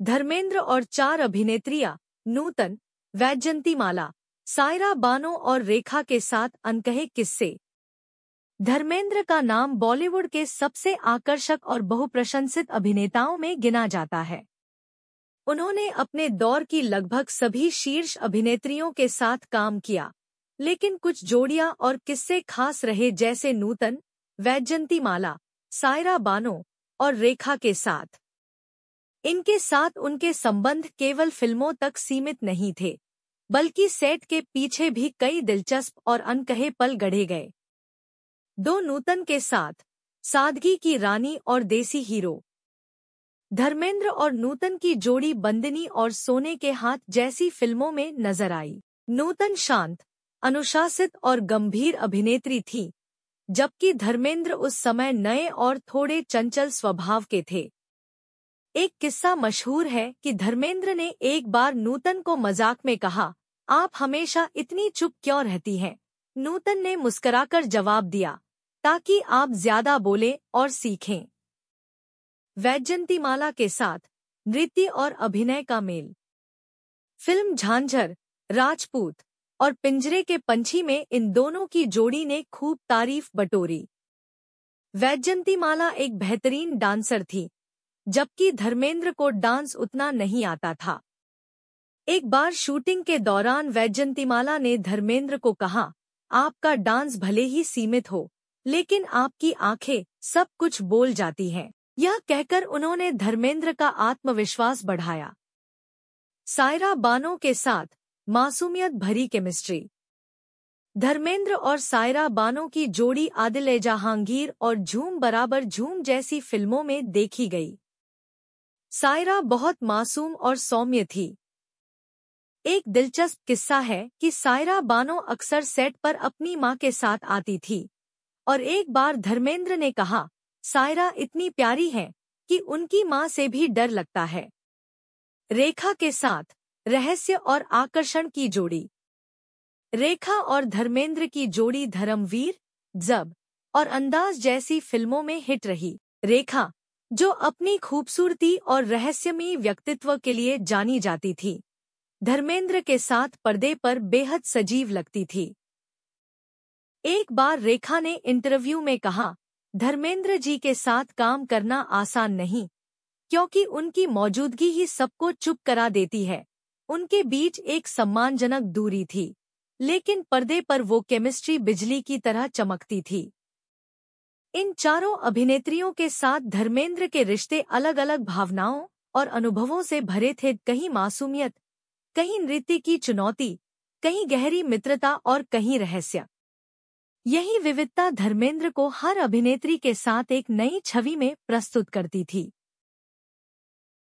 धर्मेंद्र और 4 अभिनेत्रियां नूतन, वैजयंतीमाला, सायरा बानो और रेखा के साथ अनकहे किस्से। धर्मेंद्र का नाम बॉलीवुड के सबसे आकर्षक और बहुप्रशंसित अभिनेताओं में गिना जाता है। उन्होंने अपने दौर की लगभग सभी शीर्ष अभिनेत्रियों के साथ काम किया, लेकिन कुछ जोड़ियां और किस्से खास रहे, जैसे नूतन, वैजयंतीमाला, सायरा बानो और रेखा के साथ। इनके साथ उनके संबंध केवल फिल्मों तक सीमित नहीं थे, बल्कि सेट के पीछे भी कई दिलचस्प और अनकहे पल गढ़े गए। 2 नूतन के साथ, सादगी की रानी और देसी हीरो। धर्मेंद्र और नूतन की जोड़ी बंदिनी और सोने के हाथ जैसी फिल्मों में नजर आई। नूतन शांत, अनुशासित और गंभीर अभिनेत्री थी, जबकि धर्मेंद्र उस समय नए और थोड़े चंचल स्वभाव के थे। एक किस्सा मशहूर है कि धर्मेंद्र ने एक बार नूतन को मजाक में कहा, "आप हमेशा इतनी चुप क्यों रहती हैं?" नूतन ने मुस्कुराकर जवाब दिया, "ताकि आप ज्यादा बोलें और सीखें।" वैजयंतीमाला के साथ नृत्य और अभिनय का मेल। फिल्म झांझर, राजपूत और पिंजरे के पंछी में इन दोनों की जोड़ी ने खूब तारीफ बटोरी। वैजयंतीमाला एक बेहतरीन डांसर थी, जबकि धर्मेंद्र को डांस उतना नहीं आता था। एक बार शूटिंग के दौरान वैजयंतीमाला ने धर्मेंद्र को कहा, "आपका डांस भले ही सीमित हो, लेकिन आपकी आंखें सब कुछ बोल जाती हैं।" यह कहकर उन्होंने धर्मेंद्र का आत्मविश्वास बढ़ाया। सायरा बानो के साथ मासूमियत भरी केमिस्ट्री। धर्मेंद्र और सायरा बानो की जोड़ी आदिल जहांगीर और झूम बराबर झूम जैसी फिल्मों में देखी गई। सायरा बहुत मासूम और सौम्य थी। एक दिलचस्प किस्सा है कि सायरा बानो अक्सर सेट पर अपनी मां के साथ आती थी, और एक बार धर्मेंद्र ने कहा, "सायरा इतनी प्यारी है कि उनकी मां से भी डर लगता है।" रेखा के साथ रहस्य और आकर्षण की जोड़ी। रेखा और धर्मेंद्र की जोड़ी धर्मवीर, जब और अंदाज जैसी फिल्मों में हिट रही। रेखा, जो अपनी खूबसूरती और रहस्यमयी व्यक्तित्व के लिए जानी जाती थी, धर्मेंद्र के साथ पर्दे पर बेहद सजीव लगती थी। एक बार रेखा ने इंटरव्यू में कहा, "धर्मेंद्र जी के साथ काम करना आसान नहीं, क्योंकि उनकी मौजूदगी ही सबको चुप करा देती है। उनके बीच एक सम्मानजनक दूरी थी, लेकिन पर्दे पर वो केमिस्ट्री बिजली की तरह चमकती थी।" इन चारों अभिनेत्रियों के साथ धर्मेंद्र के रिश्ते अलग-अलग भावनाओं और अनुभवों से भरे थे, कहीं मासूमियत, कहीं नृत्य की चुनौती, कहीं गहरी मित्रता और कहीं रहस्य। यही विविधता धर्मेंद्र को हर अभिनेत्री के साथ एक नई छवि में प्रस्तुत करती थी।